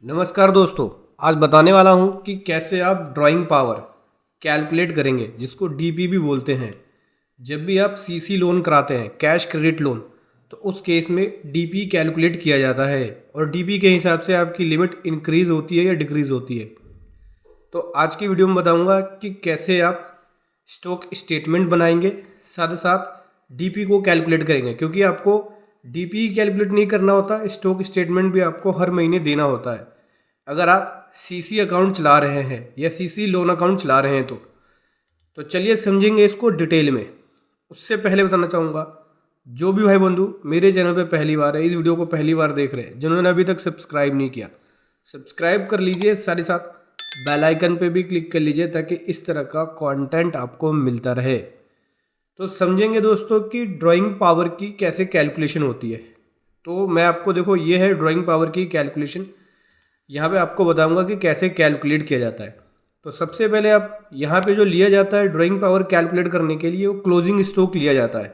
नमस्कार दोस्तों, आज बताने वाला हूं कि कैसे आप ड्राइंग पावर कैलकुलेट करेंगे, जिसको डीपी भी बोलते हैं। जब भी आप सीसी लोन कराते हैं, कैश क्रेडिट लोन, तो उस केस में डीपी कैलकुलेट किया जाता है और डीपी के हिसाब से आपकी लिमिट इंक्रीज़ होती है या डिक्रीज़ होती है। तो आज की वीडियो में बताऊंगा कि कैसे आप स्टॉक स्टेटमेंट बनाएंगे, साथ ही साथ डीपी को कैलकुलेट करेंगे, क्योंकि आपको डीपी कैलकुलेट नहीं करना होता, स्टॉक स्टेटमेंट भी आपको हर महीने देना होता है। अगर आप सीसी अकाउंट चला रहे हैं या सीसी लोन अकाउंट चला रहे हैं तो चलिए समझेंगे इसको डिटेल में। उससे पहले बताना चाहूँगा, जो भी भाई बंधु मेरे चैनल पे पहली बार है, इस वीडियो को पहली बार देख रहे हैं, जिन्होंने अभी तक सब्सक्राइब नहीं किया, सब्सक्राइब कर लीजिए, साथ ही साथ बेल आइकन पे भी क्लिक कर लीजिए ताकि इस तरह का कंटेंट आपको मिलता रहे। तो समझेंगे दोस्तों कि ड्राइंग पावर की कैसे कैलकुलेशन होती है। तो मैं आपको देखो, ये है ड्राइंग पावर की कैलकुलेशन। यहाँ पे आपको बताऊंगा कि कैसे कैलकुलेट किया जाता है। तो सबसे पहले आप यहाँ पे जो लिया जाता है ड्राइंग पावर कैलकुलेट करने के लिए, वो क्लोजिंग स्टॉक लिया जाता है।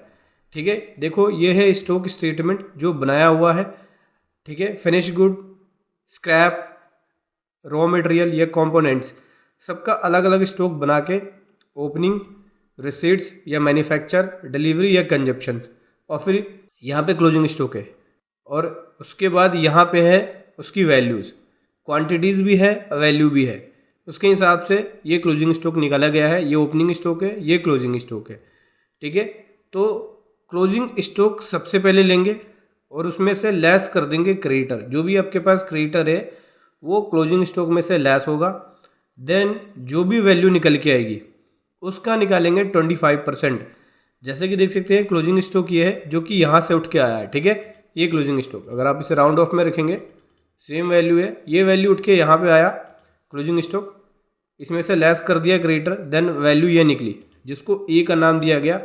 ठीक है, देखो ये है स्टॉक स्टेटमेंट जो बनाया हुआ है। ठीक है, finish good, scrap, raw material या कंपोनेंट्स, सबका अलग अलग स्टॉक बना के ओपनिंग, रिसीट्स या मैन्युफैक्चर, डिलीवरी या कंजप्शन, और फिर यहाँ पे क्लोजिंग स्टॉक है। और उसके बाद यहाँ पे है उसकी वैल्यूज़, क्वांटिटीज़ भी है, वैल्यू भी है। उसके हिसाब से ये क्लोजिंग स्टॉक निकाला गया है। ये ओपनिंग स्टॉक है, ये क्लोजिंग स्टॉक है। ठीक है, तो क्लोजिंग स्टॉक सबसे पहले लेंगे और उसमें से लेस कर देंगे क्रेडिटर। जो भी आपके पास क्रेडिटर है वो क्लोजिंग स्टॉक में से लेस होगा। देन जो भी वैल्यू निकल के आएगी उसका निकालेंगे 25%। जैसे कि देख सकते हैं क्लोजिंग स्टॉक ये है जो कि यहाँ से उठ के आया है। ठीक है, ये क्लोजिंग स्टॉक अगर आप इसे राउंड ऑफ में रखेंगे, सेम वैल्यू है, ये वैल्यू उठ के यहाँ पे आया क्लोजिंग स्टॉक, इसमें से लेस कर दिया क्रेडिटर, देन वैल्यू ये निकली जिसको ए का नाम दिया गया।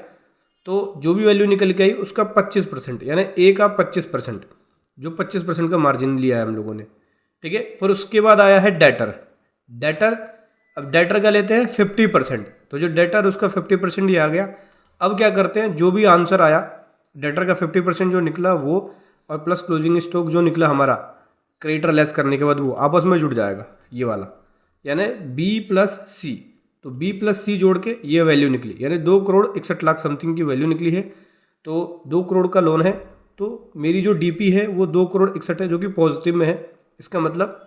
तो जो भी वैल्यू निकल के आई उसका 25%, यानी ए का 25%, जो 25% का मार्जिन लिया है हम लोगों ने। ठीक है, फिर उसके बाद आया है डेटर। डेटर, अब डेटर का लेते हैं 50%, तो जो डेटर उसका 50% ये आ गया। अब क्या करते हैं, जो भी आंसर आया डेटर का 50% जो निकला वो, और प्लस क्लोजिंग स्टॉक जो निकला हमारा क्रेडिटर लेस करने के बाद, वो आपस में जुड़ जाएगा ये वाला, यानी बी प्लस सी। तो बी प्लस सी जोड़ के ये वैल्यू निकली, यानी 2,61,00,000 समथिंग की वैल्यू निकली है। तो 2 करोड़ का लोन है, तो मेरी जो डीपी है वो 2,61,00,000 है, जो कि पॉजिटिव में है। इसका मतलब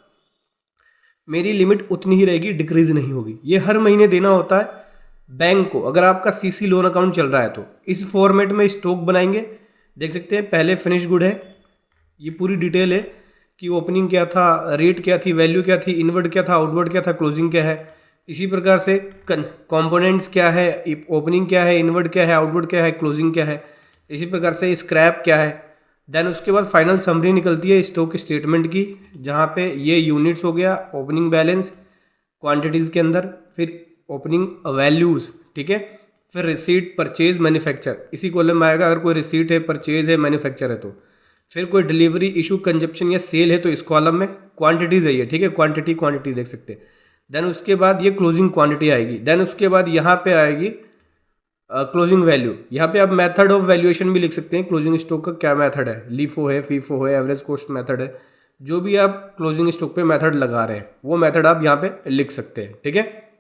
मेरी लिमिट उतनी ही रहेगी, डिक्रीज नहीं होगी। ये हर महीने देना होता है बैंक को। अगर आपका सीसी लोन अकाउंट चल रहा है तो इस फॉर्मेट में स्टॉक बनाएंगे। देख सकते हैं पहले फिनिश गुड है, ये पूरी डिटेल है कि ओपनिंग क्या था, रेट क्या थी, वैल्यू क्या थी, इनवर्ड क्या था, आउटवर्ड क्या था, क्लोजिंग क्या है। इसी प्रकार से कंपोनेंट्स क्या है, ओपनिंग क्या है, इनवर्ड क्या है, आउटवर्ड क्या है, क्लोजिंग क्या है। इसी प्रकार से स्क्रैप क्या है। देन उसके बाद फाइनल समरी निकलती है स्टॉक स्टेटमेंट की, जहाँ पे ये यूनिट्स हो गया, ओपनिंग बैलेंस क्वांटिटीज़ के अंदर, फिर ओपनिंग वैल्यूज़। ठीक है, फिर रिसीट, परचेज, मैन्युफैक्चर इसी कॉलम में आएगा। अगर कोई रिसीट है, परचेज है, मैन्युफैक्चर है तो। फिर कोई डिलीवरी, इशू, कंजप्शन या सेल है तो इस कॉलम में। क्वांटिटीज़ है ये, ठीक है, क्वांटिटी देख सकते हैं। देन उसके बाद ये क्लोजिंग क्वांटिटी आएगी। देन उसके बाद यहाँ पे आएगी क्लोजिंग वैल्यू। यहाँ पे आप मेथड ऑफ वैल्यूएशन भी लिख सकते हैं, क्लोजिंग स्टॉक का क्या मेथड है, लीफो है, फीफो है, एवरेज कॉस्ट मेथड है। जो भी आप क्लोजिंग स्टॉक पे मेथड लगा रहे हैं वो मेथड आप यहाँ पे लिख सकते हैं। ठीक है,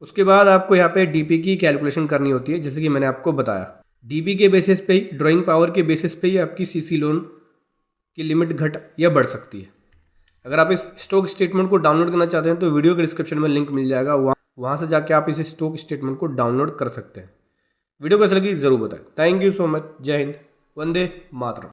उसके बाद आपको यहाँ पे डीपी की कैलकुलेशन करनी होती है, जैसे कि मैंने आपको बताया। डीपी के बेसिस पे ही, ड्राइंग पावर के बेसिस पे ही आपकी सीसी लोन की लिमिट घट या बढ़ सकती है। अगर आप इस स्टॉक स्टेटमेंट को डाउनलोड करना चाहते हैं तो वीडियो के डिस्क्रिप्शन में लिंक मिल जाएगा, वहाँ से जाके आप इस स्टॉक स्टेटमेंट को डाउनलोड कर सकते हैं। वीडियो कैसे लगी ज़रूर बताएं। Thank you so much. जय हिंद, वंदे मातरम।